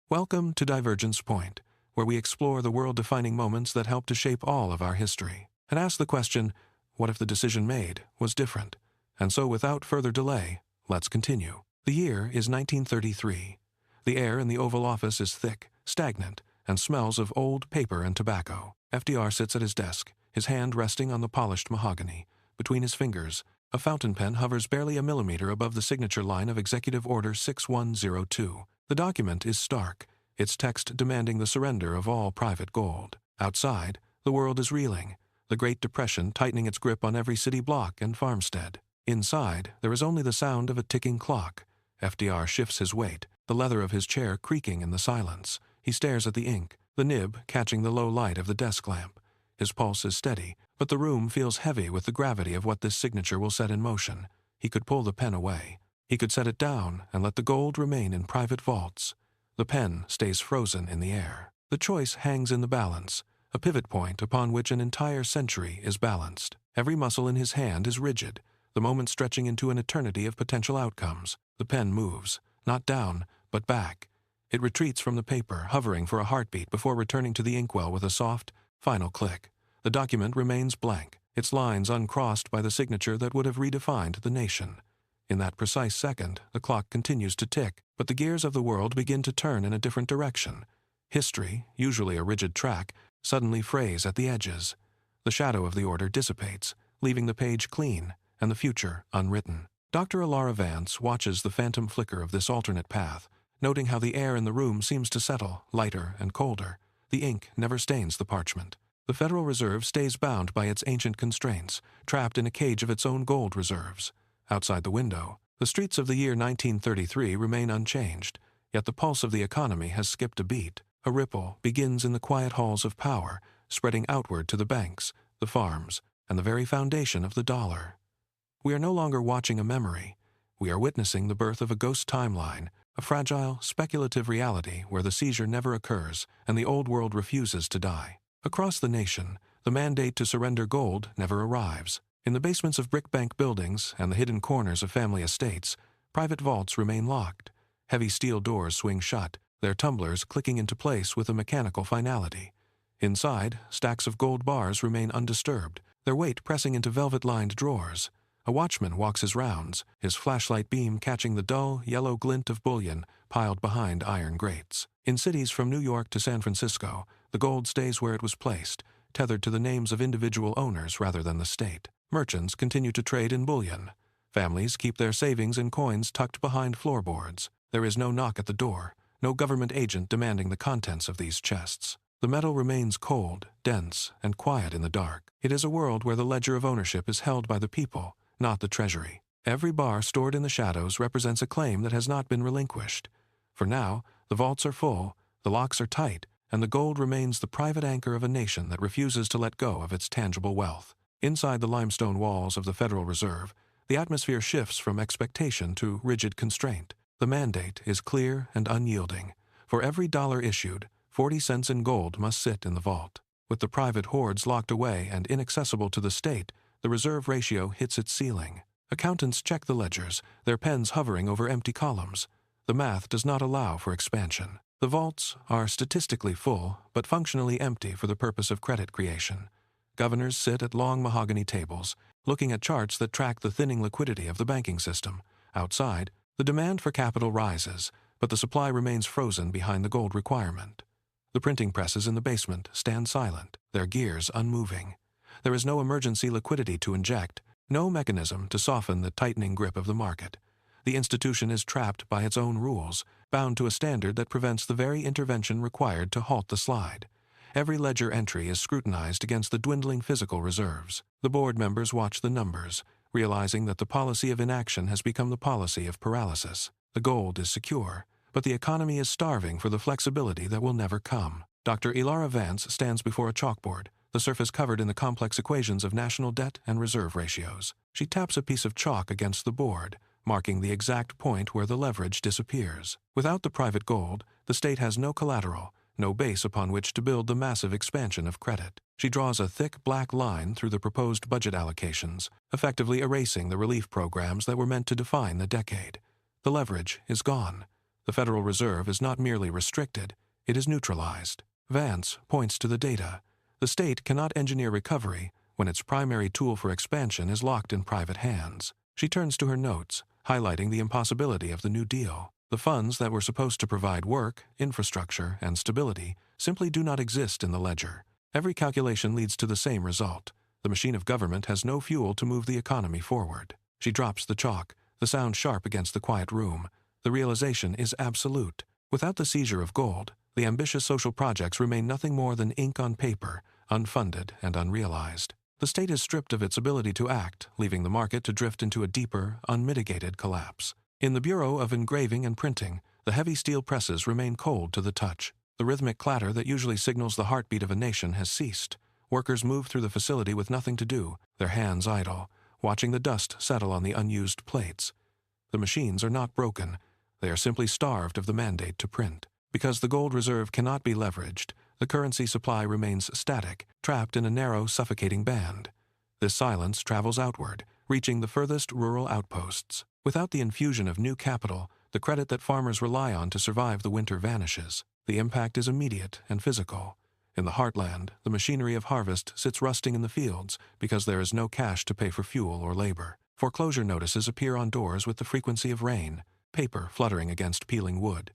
Welcome to Divergence Point, where we explore the world-defining moments that help to shape all of our history, and ask the question, what if the decision made was different? And so without further delay, let's continue. The year is 1933. The air in the Oval Office is thick, stagnant, and smells of old paper and tobacco. FDR sits at his desk, his hand resting on the polished mahogany. Between his fingers, a fountain pen hovers barely a millimeter above the signature line of Executive Order 6102. The document is stark, its text demanding the surrender of all private gold. Outside, the world is reeling, the Great Depression tightening its grip on every city block and farmstead. Inside, there is only the sound of a ticking clock. FDR shifts his weight, the leather of his chair creaking in the silence. He stares at the ink, the nib catching the low light of the desk lamp. His pulse is steady, but the room feels heavy with the gravity of what this signature will set in motion. He could pull the pen away. He could set it down and let the gold remain in private vaults. The pen stays frozen in the air. The choice hangs in the balance, a pivot point upon which an entire century is balanced. Every muscle in his hand is rigid, the moment stretching into an eternity of potential outcomes. The pen moves, not down, but back. It retreats from the paper, hovering for a heartbeat before returning to the inkwell with a soft, final click. The document remains blank, its lines uncrossed by the signature that would have redefined the nation. In that precise second, the clock continues to tick, but the gears of the world begin to turn in a different direction. History, usually a rigid track, suddenly frays at the edges. The shadow of the order dissipates, leaving the page clean and the future unwritten. Dr. Ilara Vance watches the phantom flicker of this alternate path, noting how the air in the room seems to settle, lighter and colder. The ink never stains the parchment. The Federal Reserve stays bound by its ancient constraints, trapped in a cage of its own gold reserves. Outside the window, the streets of the year 1933 remain unchanged, yet the pulse of the economy has skipped a beat. A ripple begins in the quiet halls of power, spreading outward to the banks, the farms, and the very foundation of the dollar. We are no longer watching a memory. We are witnessing the birth of a ghost timeline, a fragile, speculative reality where the seizure never occurs and the old world refuses to die. Across the nation, the mandate to surrender gold never arrives. In the basements of brick bank buildings and the hidden corners of family estates, private vaults remain locked. Heavy steel doors swing shut, their tumblers clicking into place with a mechanical finality. Inside, stacks of gold bars remain undisturbed, their weight pressing into velvet-lined drawers. A watchman walks his rounds, his flashlight beam catching the dull, yellow glint of bullion piled behind iron grates. In cities from New York to San Francisco, the gold stays where it was placed, tethered to the names of individual owners rather than the state. Merchants continue to trade in bullion. Families keep their savings in coins tucked behind floorboards. There is no knock at the door, no government agent demanding the contents of these chests. The metal remains cold, dense, and quiet in the dark. It is a world where the ledger of ownership is held by the people, not the treasury. Every bar stored in the shadows represents a claim that has not been relinquished. For now, the vaults are full, the locks are tight, and the gold remains the private anchor of a nation that refuses to let go of its tangible wealth. Inside the limestone walls of the Federal Reserve, the atmosphere shifts from expectation to rigid constraint. The mandate is clear and unyielding. For every dollar issued, 40 cents in gold must sit in the vault. With the private hoards locked away and inaccessible to the state, the reserve ratio hits its ceiling. Accountants check the ledgers, their pens hovering over empty columns. The math does not allow for expansion. The vaults are statistically full, but functionally empty for the purpose of credit creation. Governors sit at long mahogany tables, looking at charts that track the thinning liquidity of the banking system. Outside, the demand for capital rises, but the supply remains frozen behind the gold requirement. The printing presses in the basement stand silent, their gears unmoving. There is no emergency liquidity to inject, no mechanism to soften the tightening grip of the market. The institution is trapped by its own rules, bound to a standard that prevents the very intervention required to halt the slide. Every ledger entry is scrutinized against the dwindling physical reserves. The board members watch the numbers, realizing that the policy of inaction has become the policy of paralysis. The gold is secure, but the economy is starving for the flexibility that will never come. Dr. Ilara Vance stands before a chalkboard, the surface covered in the complex equations of national debt and reserve ratios. She taps a piece of chalk against the board, marking the exact point where the leverage disappears. Without the private gold, the state has no collateral, no base upon which to build the massive expansion of credit. She draws a thick black line through the proposed budget allocations, effectively erasing the relief programs that were meant to define the decade. The leverage is gone. The Federal Reserve is not merely restricted, it is neutralized. Vance points to the data. The state cannot engineer recovery when its primary tool for expansion is locked in private hands. She turns to her notes, highlighting the impossibility of the New Deal. The funds that were supposed to provide work, infrastructure, and stability simply do not exist in the ledger. Every calculation leads to the same result. The machine of government has no fuel to move the economy forward. She drops the chalk, the sound sharp against the quiet room. The realization is absolute. Without the seizure of gold, the ambitious social projects remain nothing more than ink on paper, unfunded and unrealized. The state is stripped of its ability to act, leaving the market to drift into a deeper, unmitigated collapse. In the Bureau of Engraving and Printing, the heavy steel presses remain cold to the touch. The rhythmic clatter that usually signals the heartbeat of a nation has ceased. Workers move through the facility with nothing to do, their hands idle, watching the dust settle on the unused plates. The machines are not broken. They are simply starved of the mandate to print. Because the gold reserve cannot be leveraged, the currency supply remains static, trapped in a narrow, suffocating band. This silence travels outward, reaching the furthest rural outposts. Without the infusion of new capital, the credit that farmers rely on to survive the winter vanishes. The impact is immediate and physical. In the heartland, the machinery of harvest sits rusting in the fields because there is no cash to pay for fuel or labor. Foreclosure notices appear on doors with the frequency of rain, paper fluttering against peeling wood.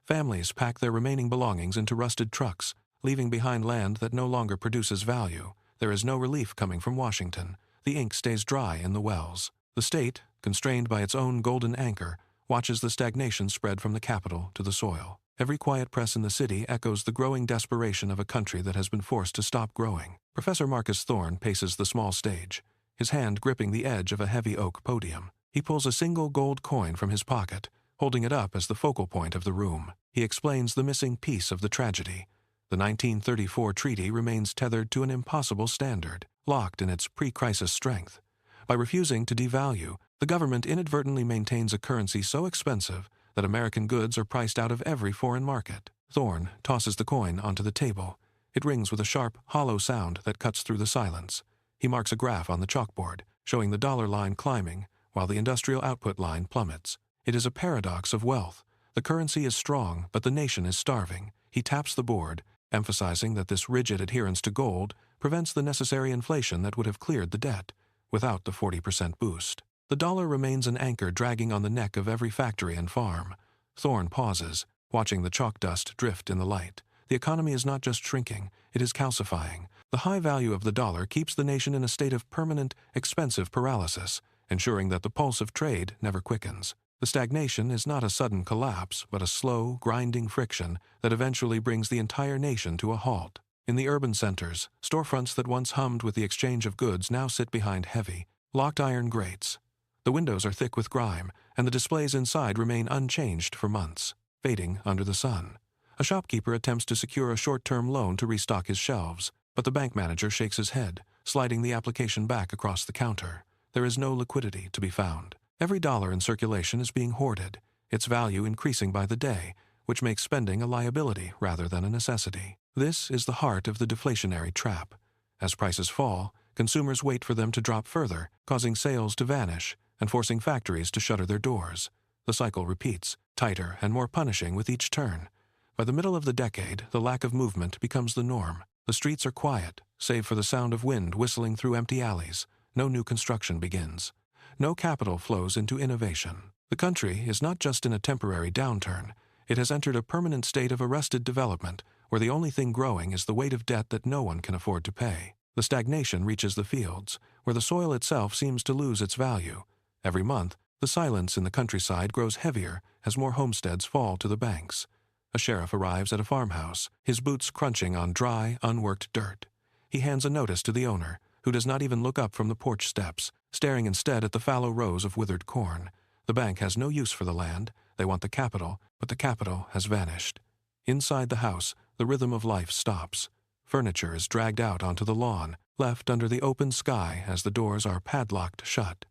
Families pack their remaining belongings into rusted trucks, leaving behind land that no longer produces value. There is no relief coming from Washington. The ink stays dry in the wells. The state, constrained by its own golden anchor, watches the stagnation spread from the capital to the soil. Every quiet press in the city echoes the growing desperation of a country that has been forced to stop growing. Professor Marcus Thorne paces the small stage, his hand gripping the edge of a heavy oak podium. He pulls a single gold coin from his pocket, holding it up as the focal point of the room. He explains the missing piece of the tragedy. The 1934 treaty remains tethered to an impossible standard, locked in its pre-crisis strength. By refusing to devalue, the government inadvertently maintains a currency so expensive that American goods are priced out of every foreign market. Thorne tosses the coin onto the table. It rings with a sharp, hollow sound that cuts through the silence. He marks a graph on the chalkboard, showing the dollar line climbing, while the industrial output line plummets. It is a paradox of wealth. The currency is strong, but the nation is starving. He taps the board, emphasizing that this rigid adherence to gold prevents the necessary inflation that would have cleared the debt, without the 40% boost. The dollar remains an anchor dragging on the neck of every factory and farm. Thorne pauses, watching the chalk dust drift in the light. The economy is not just shrinking, it is calcifying. The high value of the dollar keeps the nation in a state of permanent, expensive paralysis, ensuring that the pulse of trade never quickens. The stagnation is not a sudden collapse, but a slow, grinding friction that eventually brings the entire nation to a halt. In the urban centers, storefronts that once hummed with the exchange of goods now sit behind heavy, locked iron grates. The windows are thick with grime, and the displays inside remain unchanged for months, fading under the sun. A shopkeeper attempts to secure a short-term loan to restock his shelves, but the bank manager shakes his head, sliding the application back across the counter. There is no liquidity to be found. Every dollar in circulation is being hoarded, its value increasing by the day, which makes spending a liability rather than a necessity. This is the heart of the deflationary trap. As prices fall, consumers wait for them to drop further, causing sales to vanish and forcing factories to shutter their doors. The cycle repeats, tighter and more punishing with each turn. By the middle of the decade, the lack of movement becomes the norm. The streets are quiet, save for the sound of wind whistling through empty alleys. No new construction begins. No capital flows into innovation. The country is not just in a temporary downturn. It has entered a permanent state of arrested development, where the only thing growing is the weight of debt that no one can afford to pay. The stagnation reaches the fields, where the soil itself seems to lose its value. Every month, the silence in the countryside grows heavier as more homesteads fall to the banks. A sheriff arrives at a farmhouse, his boots crunching on dry, unworked dirt. He hands a notice to the owner, who does not even look up from the porch steps, staring instead at the fallow rows of withered corn. The bank has no use for the land. They want the capital, but the capital has vanished. Inside the house, the rhythm of life stops. Furniture is dragged out onto the lawn, left under the open sky as the doors are padlocked shut.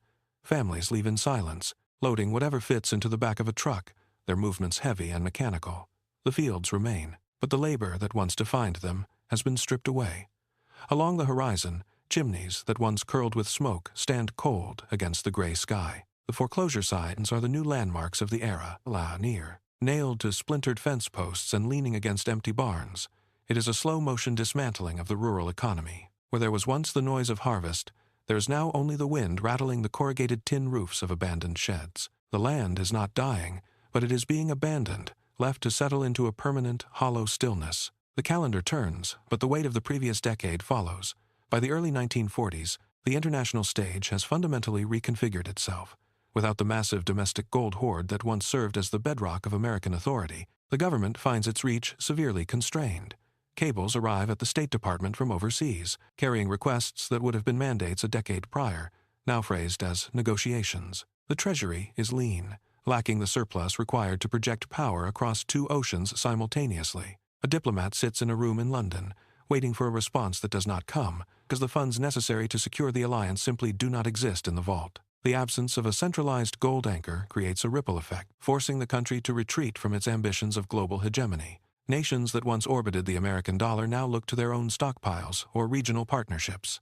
Families leave in silence, loading whatever fits into the back of a truck, their movements heavy and mechanical. The fields remain, but the labor that once defined them has been stripped away. Along the horizon, chimneys that once curled with smoke stand cold against the gray sky. The foreclosure signs are the new landmarks of the era, near. nailed to splintered fence posts and leaning against empty barns. It is a slow-motion dismantling of the rural economy. Where there was once the noise of harvest, there is now only the wind rattling the corrugated tin roofs of abandoned sheds. The land is not dying, but it is being abandoned, left to settle into a permanent, hollow stillness. The calendar turns, but the weight of the previous decade follows. By the early 1940s, the international stage has fundamentally reconfigured itself. Without the massive domestic gold hoard that once served as the bedrock of American authority, the government finds its reach severely constrained. Cables arrive at the State Department from overseas, carrying requests that would have been mandates a decade prior, now phrased as negotiations. The Treasury is lean, lacking the surplus required to project power across two oceans simultaneously. A diplomat sits in a room in London, waiting for a response that does not come, because the funds necessary to secure the alliance simply do not exist in the vault. The absence of a centralized gold anchor creates a ripple effect, forcing the country to retreat from its ambitions of global hegemony. Nations that once orbited the American dollar now look to their own stockpiles or regional partnerships.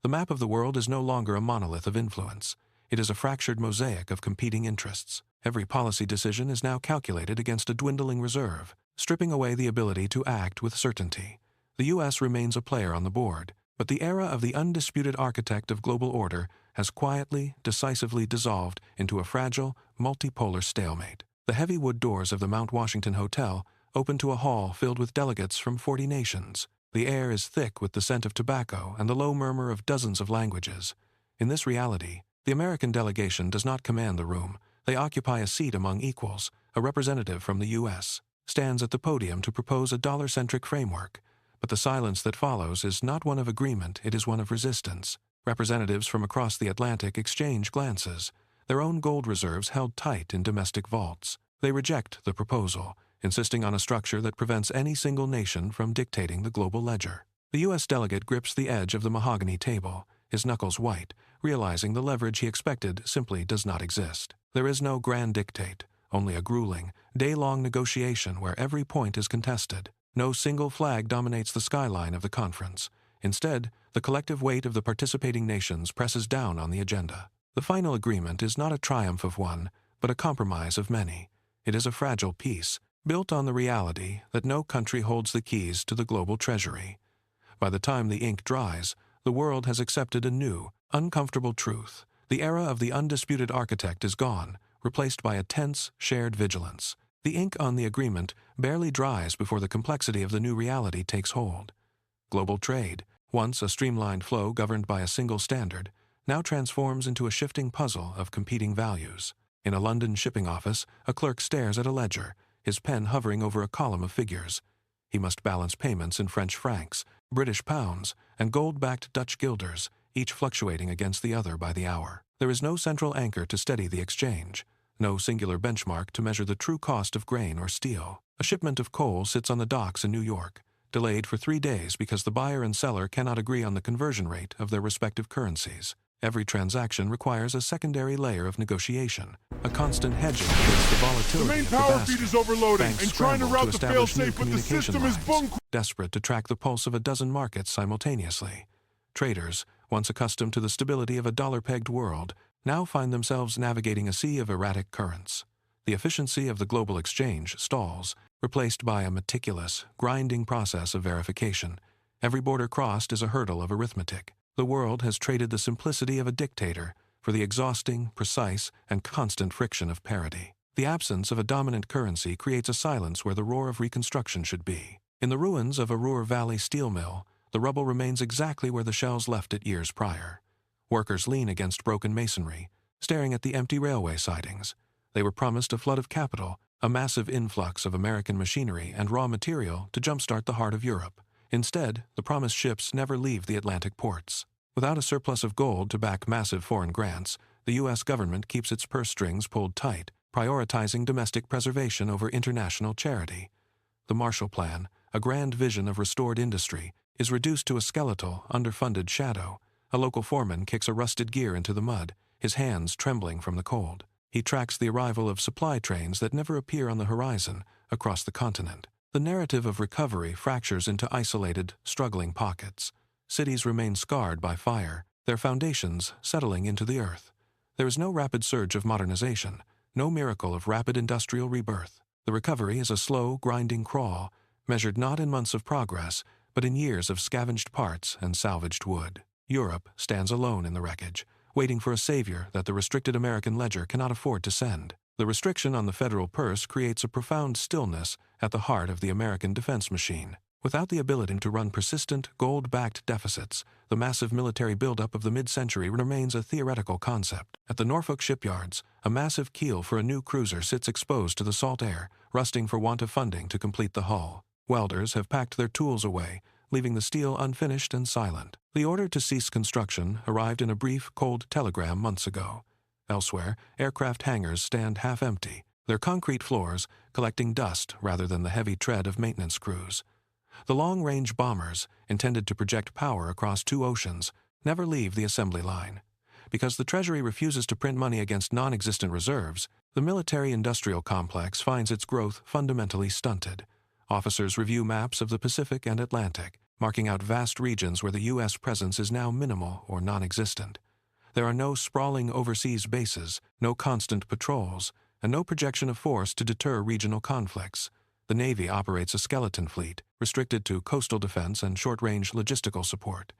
The map of the world is no longer a monolith of influence. It is a fractured mosaic of competing interests. Every policy decision is now calculated against a dwindling reserve, stripping away the ability to act with certainty. The U.S. remains a player on the board, but the era of the undisputed architect of global order has quietly, decisively dissolved into a fragile, multipolar stalemate. The heavy wood doors of the Mount Washington Hotel open to a hall filled with delegates from 40 nations. The air is thick with the scent of tobacco and the low murmur of dozens of languages. In this reality, the American delegation does not command the room. They occupy a seat among equals. A representative from the U.S. stands at the podium to propose a dollar-centric framework. But the silence that follows is not one of agreement, it is one of resistance. Representatives from across the Atlantic exchange glances, their own gold reserves held tight in domestic vaults. They reject the proposal, insisting on a structure that prevents any single nation from dictating the global ledger. The U.S. delegate grips the edge of the mahogany table, his knuckles white, realizing the leverage he expected simply does not exist. There is no grand dictate, only a grueling, day-long negotiation where every point is contested. No single flag dominates the skyline of the conference. Instead, the collective weight of the participating nations presses down on the agenda. The final agreement is not a triumph of one, but a compromise of many. It is a fragile peace, built on the reality that no country holds the keys to the global treasury. By the time the ink dries, the world has accepted a new, uncomfortable truth. The era of the undisputed architect is gone, replaced by a tense, shared vigilance. The ink on the agreement barely dries before the complexity of the new reality takes hold. Global trade, once a streamlined flow governed by a single standard, now transforms into a shifting puzzle of competing values. In a London shipping office, a clerk stares at a ledger, his pen hovering over a column of figures. He must balance payments in French francs, British pounds, and gold-backed Dutch guilders, each fluctuating against the other by the hour. There is no central anchor to steady the exchange, no singular benchmark to measure the true cost of grain or steel. A shipment of coal sits on the docks in New York, delayed for 3 days because the buyer and seller cannot agree on the conversion rate of their respective currencies. Every transaction requires a secondary layer of negotiation, a constant hedging against the volatility The main of the power basket. feed is overloading Banks and trying to scramble route the establish new failsafe, but the communication system is lines, bunk. desperate to track the pulse of a dozen markets simultaneously. Traders, once accustomed to the stability of a dollar-pegged world, now find themselves navigating a sea of erratic currents. The efficiency of the global exchange stalls, replaced by a meticulous, grinding process of verification. Every border crossed is a hurdle of arithmetic. The world has traded the simplicity of a dictator for the exhausting, precise, and constant friction of parity. The absence of a dominant currency creates a silence where the roar of reconstruction should be. In the ruins of a Ruhr Valley steel mill, the rubble remains exactly where the shells left it years prior. Workers lean against broken masonry, staring at the empty railway sidings. They were promised a flood of capital, a massive influx of American machinery and raw material to jumpstart the heart of Europe. Instead, the promised ships never leave the Atlantic ports. Without a surplus of gold to back massive foreign grants, the U.S. government keeps its purse strings pulled tight, prioritizing domestic preservation over international charity. The Marshall Plan, a grand vision of restored industry, is reduced to a skeletal, underfunded shadow. A local foreman kicks a rusted gear into the mud, his hands trembling from the cold. He tracks the arrival of supply trains that never appear on the horizon across the continent. The narrative of recovery fractures into isolated, struggling pockets. Cities remain scarred by fire, their foundations settling into the earth. There is no rapid surge of modernization, no miracle of rapid industrial rebirth. The recovery is a slow, grinding crawl, measured not in months of progress, but in years of scavenged parts and salvaged wood. Europe stands alone in the wreckage, waiting for a savior that the restricted American ledger cannot afford to send. The restriction on the federal purse creates a profound stillness at the heart of the American defense machine. Without the ability to run persistent, gold-backed deficits, the massive military buildup of the mid-century remains a theoretical concept. At the Norfolk shipyards, a massive keel for a new cruiser sits exposed to the salt air, rusting for want of funding to complete the hull. Welders have packed their tools away, leaving the steel unfinished and silent. The order to cease construction arrived in a brief, cold telegram months ago. Elsewhere, aircraft hangars stand half empty, their concrete floors collecting dust rather than the heavy tread of maintenance crews. The long-range bombers, intended to project power across two oceans, never leave the assembly line. Because the Treasury refuses to print money against non-existent reserves, the military-industrial complex finds its growth fundamentally stunted. Officers review maps of the Pacific and Atlantic, marking out vast regions where the U.S. presence is now minimal or non-existent. There are no sprawling overseas bases, no constant patrols, and no projection of force to deter regional conflicts. The Navy operates a skeleton fleet, restricted to coastal defense and short-range logistical support.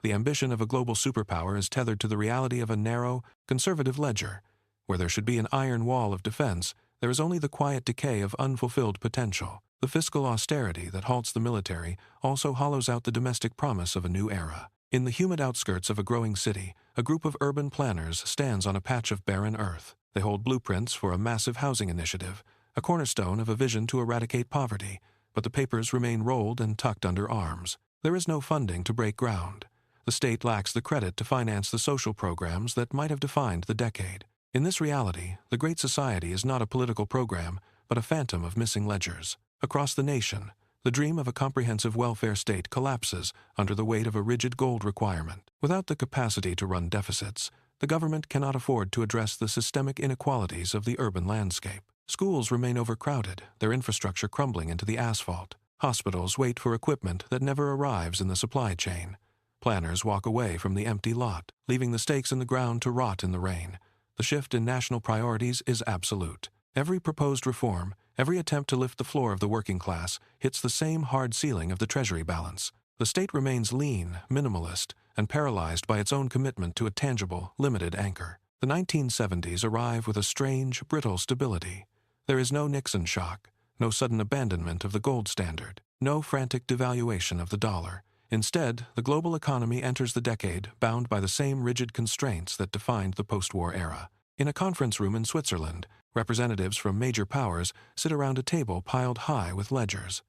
The ambition of a global superpower is tethered to the reality of a narrow, conservative ledger. Where there should be an iron wall of defense, there is only the quiet decay of unfulfilled potential. The fiscal austerity that halts the military also hollows out the domestic promise of a new era. In the humid outskirts of a growing city, a group of urban planners stands on a patch of barren earth. They hold blueprints for a massive housing initiative, a cornerstone of a vision to eradicate poverty, but the papers remain rolled and tucked under arms. There is no funding to break ground. The state lacks the credit to finance the social programs that might have defined the decade. In this reality, the Great Society is not a political program, but a phantom of missing ledgers. Across the nation, the dream of a comprehensive welfare state collapses under the weight of a rigid gold requirement. Without the capacity to run deficits, the government cannot afford to address the systemic inequalities of the urban landscape. Schools remain overcrowded, their infrastructure crumbling into the asphalt. Hospitals wait for equipment that never arrives in the supply chain. Planners walk away from the empty lot, leaving the stakes in the ground to rot in the rain. The shift in national priorities is absolute. Every proposed reform, every attempt to lift the floor of the working class, hits the same hard ceiling of the Treasury balance. The state remains lean, minimalist, and paralyzed by its own commitment to a tangible, limited anchor. The 1970s arrive with a strange, brittle stability. There is no Nixon shock, no sudden abandonment of the gold standard, no frantic devaluation of the dollar. Instead, the global economy enters the decade bound by the same rigid constraints that defined the post-war era. In a conference room in Switzerland, representatives from major powers sit around a table piled high with ledgers.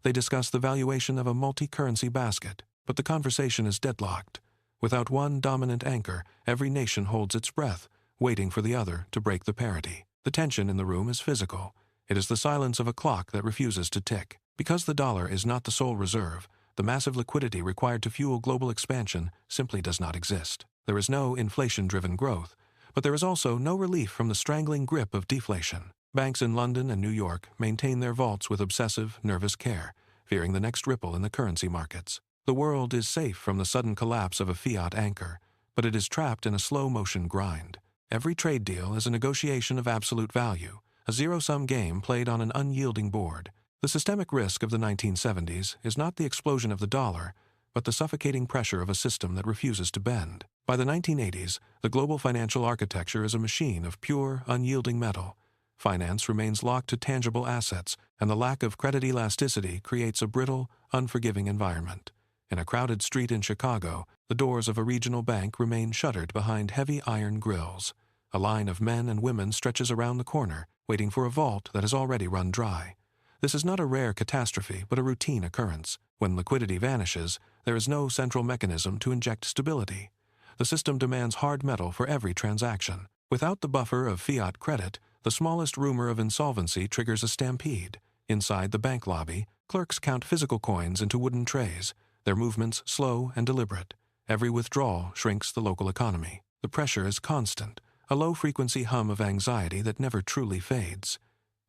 They discuss the valuation of a multi-currency basket, but the conversation is deadlocked. Without one dominant anchor, every nation holds its breath, waiting for the other to break the parity. The tension in the room is physical. It is the silence of a clock that refuses to tick. Because the dollar is not the sole reserve, the massive liquidity required to fuel global expansion simply does not exist. There is no inflation-driven growth, but there is also no relief from the strangling grip of deflation. Banks in London and New York maintain their vaults with obsessive, nervous care, fearing the next ripple in the currency markets. The world is safe from the sudden collapse of a fiat anchor, but it is trapped in a slow-motion grind. Every trade deal is a negotiation of absolute value, a zero-sum game played on an unyielding board. The systemic risk of the 1970s is not the explosion of the dollar, but the suffocating pressure of a system that refuses to bend. By the 1980s, the global financial architecture is a machine of pure, unyielding metal. Finance remains locked to tangible assets, and the lack of credit elasticity creates a brittle, unforgiving environment. In a crowded street in Chicago, the doors of a regional bank remain shuttered behind heavy iron grills. A line of men and women stretches around the corner, waiting for a vault that has already run dry. This is not a rare catastrophe, but a routine occurrence. When liquidity vanishes, there is no central mechanism to inject stability. The system demands hard metal for every transaction. Without the buffer of fiat credit, the smallest rumor of insolvency triggers a stampede. Inside the bank lobby, clerks count physical coins into wooden trays, their movements slow and deliberate. Every withdrawal shrinks the local economy. The pressure is constant, a low-frequency hum of anxiety that never truly fades.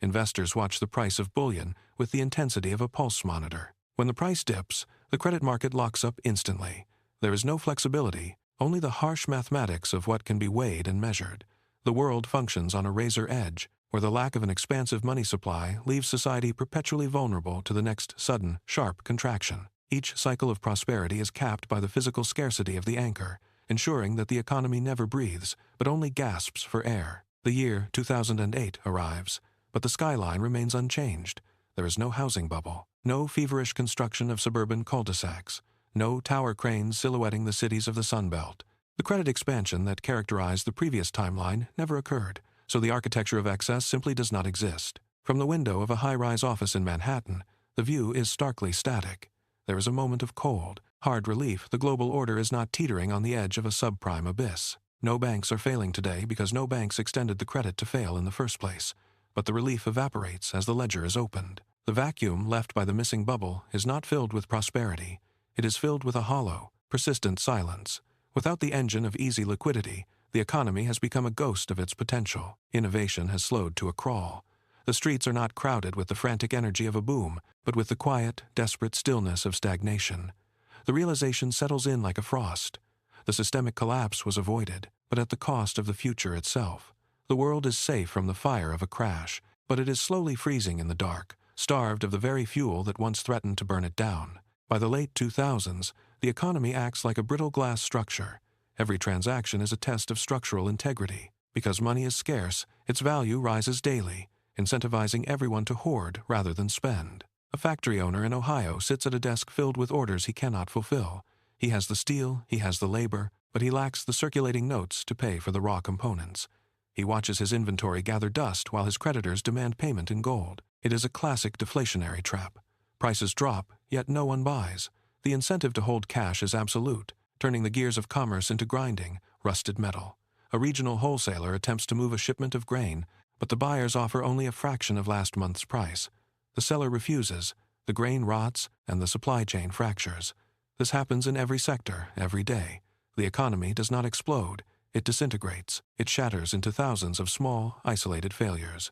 Investors watch the price of bullion with the intensity of a pulse monitor. When the price dips, the credit market locks up instantly. There is no flexibility, only the harsh mathematics of what can be weighed and measured. The world functions on a razor edge, where the lack of an expansive money supply leaves society perpetually vulnerable to the next sudden, sharp contraction. Each cycle of prosperity is capped by the physical scarcity of the anchor, ensuring that the economy never breathes, but only gasps for air. The year 2008 arrives, but the skyline remains unchanged. There is no housing bubble, no feverish construction of suburban cul-de-sacs, no tower cranes silhouetting the cities of the Sun Belt. The credit expansion that characterized the previous timeline never occurred, so the architecture of excess simply does not exist. From the window of a high-rise office in Manhattan, the view is starkly static. There is a moment of cold, hard relief. The global order is not teetering on the edge of a subprime abyss. No banks are failing today because no banks extended the credit to fail in the first place. But the relief evaporates as the ledger is opened. The vacuum left by the missing bubble is not filled with prosperity. It is filled with a hollow, persistent silence. Without the engine of easy liquidity, the economy has become a ghost of its potential. Innovation has slowed to a crawl. The streets are not crowded with the frantic energy of a boom, but with the quiet, desperate stillness of stagnation. The realization settles in like a frost. The systemic collapse was avoided, but at the cost of the future itself. The world is safe from the fire of a crash, but it is slowly freezing in the dark, starved of the very fuel that once threatened to burn it down. By the late 2000s, the economy acts like a brittle glass structure. Every transaction is a test of structural integrity. Because money is scarce, its value rises daily, incentivizing everyone to hoard rather than spend. A factory owner in Ohio sits at a desk filled with orders he cannot fulfill. He has the steel, he has the labor, but he lacks the circulating notes to pay for the raw components. He watches his inventory gather dust while his creditors demand payment in gold. It is a classic deflationary trap. Prices drop, yet no one buys. The incentive to hold cash is absolute, turning the gears of commerce into grinding, rusted metal. A regional wholesaler attempts to move a shipment of grain, but the buyers offer only a fraction of last month's price. The seller refuses, the grain rots, and the supply chain fractures. This happens in every sector, every day. The economy does not explode. It disintegrates. It shatters into thousands of small, isolated failures.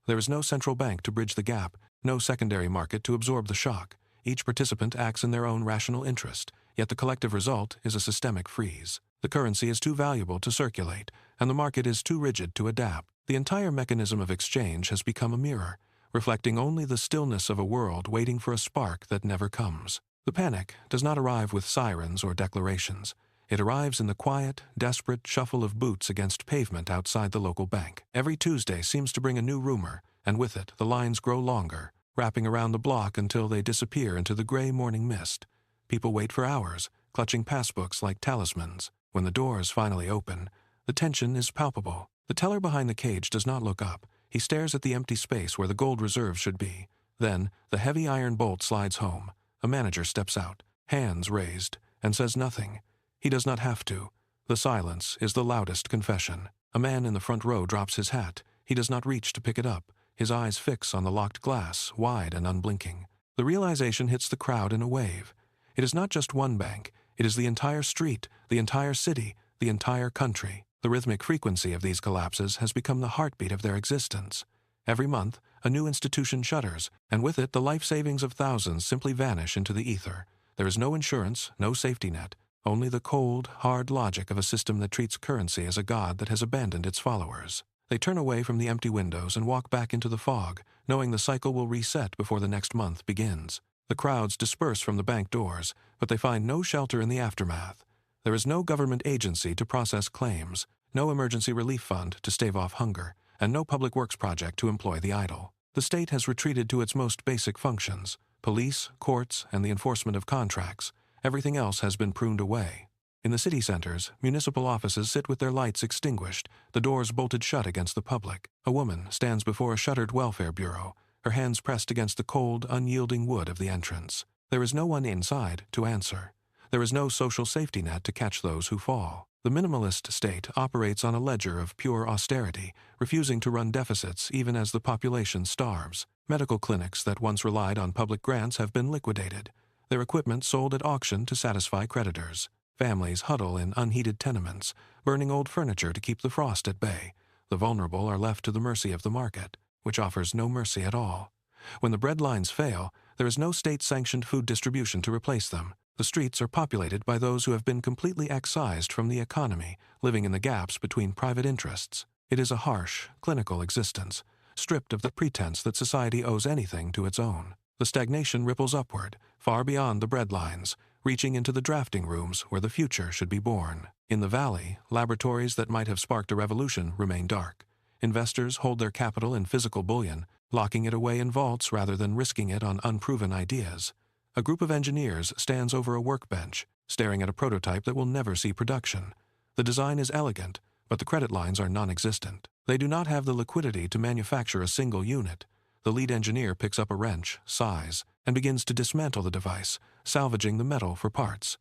There is no central bank to bridge the gap, no secondary market to absorb the shock. Each participant acts in their own rational interest, yet the collective result is a systemic freeze. The currency is too valuable to circulate, and the market is too rigid to adapt. The entire mechanism of exchange has become a mirror, reflecting only the stillness of a world waiting for a spark that never comes. The panic does not arrive with sirens or declarations. It arrives in the quiet, desperate shuffle of boots against pavement outside the local bank. Every Tuesday seems to bring a new rumor, and with it the lines grow longer, wrapping around the block until they disappear into the gray morning mist. People wait for hours, clutching passbooks like talismans. When the doors finally open, the tension is palpable. The teller behind the cage does not look up. He stares at the empty space where the gold reserve should be. Then, the heavy iron bolt slides home. A manager steps out, hands raised, and says nothing. He does not have to. The silence is the loudest confession. A man in the front row drops his hat. He does not reach to pick it up. His eyes fix on the locked glass, wide and unblinking. The realization hits the crowd in a wave. It is not just one bank. It is the entire street, the entire city, the entire country. The rhythmic frequency of these collapses has become the heartbeat of their existence. Every month, a new institution shutters, and with it the life savings of thousands simply vanish into the ether. There is no insurance, no safety net, only the cold, hard logic of a system that treats currency as a god that has abandoned its followers. They turn away from the empty windows and walk back into the fog, knowing the cycle will reset before the next month begins. The crowds disperse from the bank doors, but they find no shelter in the aftermath. There is no government agency to process claims, no emergency relief fund to stave off hunger, and no public works project to employ the idle. The state has retreated to its most basic functions: police, courts, and the enforcement of contracts. Everything else has been pruned away. In the city centers, municipal offices sit with their lights extinguished, the doors bolted shut against the public. A woman stands before a shuttered welfare bureau, her hands pressed against the cold, unyielding wood of the entrance. There is no one inside to answer. There is no social safety net to catch those who fall. The minimalist state operates on a ledger of pure austerity, refusing to run deficits even as the population starves. Medical clinics that once relied on public grants have been liquidated, their equipment sold at auction to satisfy creditors. Families huddle in unheated tenements, burning old furniture to keep the frost at bay. The vulnerable are left to the mercy of the market, which offers no mercy at all. When the bread lines fail, there is no state-sanctioned food distribution to replace them. The streets are populated by those who have been completely excised from the economy, living in the gaps between private interests. It is a harsh, clinical existence. stripped of the pretense that society owes anything to its own. The stagnation ripples upward, far beyond the breadlines, reaching into the drafting rooms where the future should be born. In the valley, laboratories that might have sparked a revolution remain dark. Investors hold their capital in physical bullion, locking it away in vaults rather than risking it on unproven ideas. A group of engineers stands over a workbench, staring at a prototype that will never see production. The design is elegant, but the credit lines are non-existent. They do not have the liquidity to manufacture a single unit. The lead engineer picks up a wrench, sighs, and begins to dismantle the device, salvaging the metal for parts.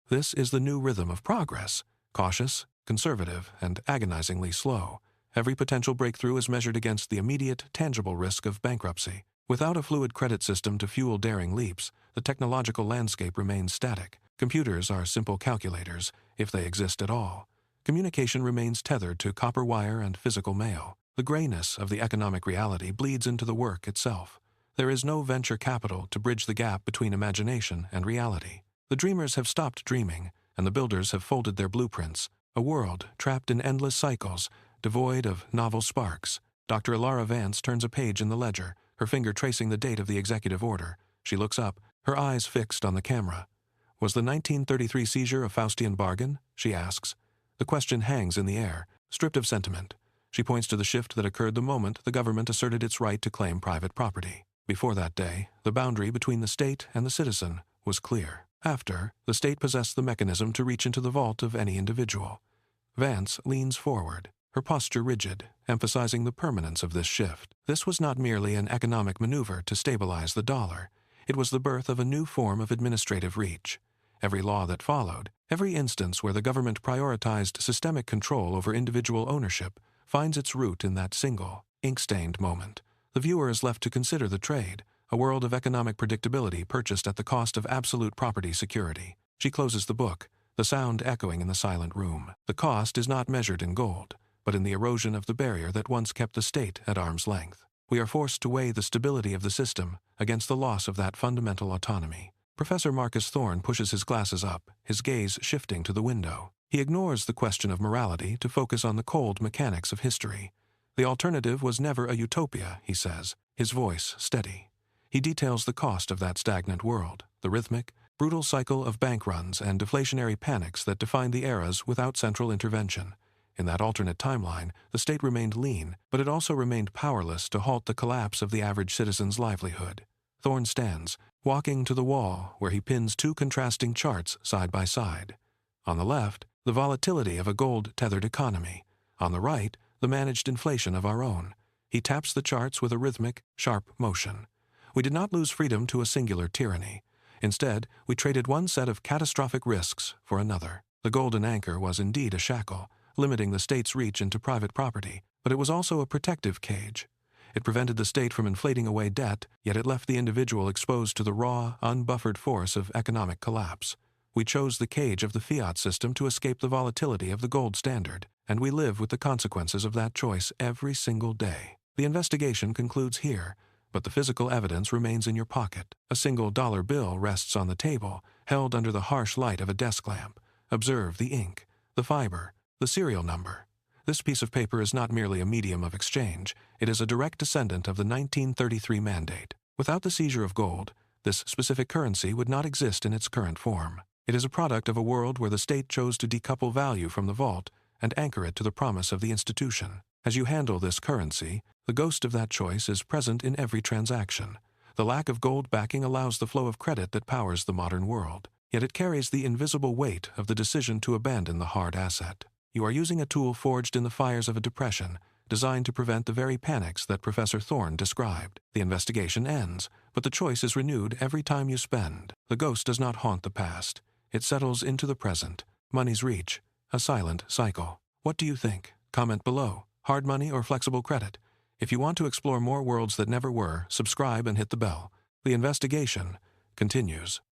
This is the new rhythm of progress, cautious, conservative, and agonizingly slow. Every potential breakthrough is measured against the immediate, tangible risk of bankruptcy. Without a fluid credit system to fuel daring leaps, the technological landscape remains static. Computers are simple calculators, if they exist at all. Communication remains tethered to copper wire and physical mail. The grayness of the economic reality bleeds into the work itself. There is no venture capital to bridge the gap between imagination and reality. The dreamers have stopped dreaming, and the builders have folded their blueprints. A world trapped in endless cycles, devoid of novel sparks. Dr. Ilara Vance turns a page in the ledger, her finger tracing the date of the executive order. She looks up, her eyes fixed on the camera. Was the 1933 seizure a Faustian bargain? She asks. The question hangs in the air, stripped of sentiment. She points to the shift that occurred the moment the government asserted its right to claim private property. Before that day, the boundary between the state and the citizen was clear. After, the state possessed the mechanism to reach into the vault of any individual. Vance leans forward, her posture rigid, emphasizing the permanence of this shift. This was not merely an economic maneuver to stabilize the dollar. It was the birth of a new form of administrative reach. Every law that followed, every instance where the government prioritized systemic control over individual ownership, finds its root in that single, ink-stained moment. The viewer is left to consider the trade, a world of economic predictability purchased at the cost of absolute property security. She closes the book, the sound echoing in the silent room. The cost is not measured in gold, but in the erosion of the barrier that once kept the state at arm's length. We are forced to weigh the stability of the system against the loss of that fundamental autonomy. Professor Marcus Thorne pushes his glasses up, his gaze shifting to the window. He ignores the question of morality to focus on the cold mechanics of history. The alternative was never a utopia, he says, his voice steady. He details the cost of that stagnant world, the rhythmic, brutal cycle of bank runs and deflationary panics that defined the eras without central intervention. In that alternate timeline, the state remained lean, but it also remained powerless to halt the collapse of the average citizen's livelihood. Thorne stands, walking to the wall where he pins two contrasting charts side by side. On the left, the volatility of a gold-tethered economy. On the right, the managed inflation of our own. He taps the charts with a rhythmic, sharp motion. We did not lose freedom to a singular tyranny. Instead, we traded one set of catastrophic risks for another. The golden anchor was indeed a shackle, limiting the state's reach into private property, but it was also a protective cage. It prevented the state from inflating away debt, yet it left the individual exposed to the raw, unbuffered force of economic collapse. We chose the cage of the fiat system to escape the volatility of the gold standard, and we live with the consequences of that choice every single day. The investigation concludes here, but the physical evidence remains in your pocket. A single dollar bill rests on the table, held under the harsh light of a desk lamp. Observe the ink, the fiber, the serial number. This piece of paper is not merely a medium of exchange, it is a direct descendant of the 1933 mandate. Without the seizure of gold, this specific currency would not exist in its current form. It is a product of a world where the state chose to decouple value from the vault and anchor it to the promise of the institution. As you handle this currency, the ghost of that choice is present in every transaction. The lack of gold backing allows the flow of credit that powers the modern world, yet it carries the invisible weight of the decision to abandon the hard asset. You are using a tool forged in the fires of a depression, designed to prevent the very panics that Professor Thorne described. The investigation ends, but the choice is renewed every time you spend. The ghost does not haunt the past. It settles into the present. Money's reach. A silent cycle. What do you think? Comment below. Hard money or flexible credit? If you want to explore more worlds that never were, subscribe and hit the bell. The investigation continues.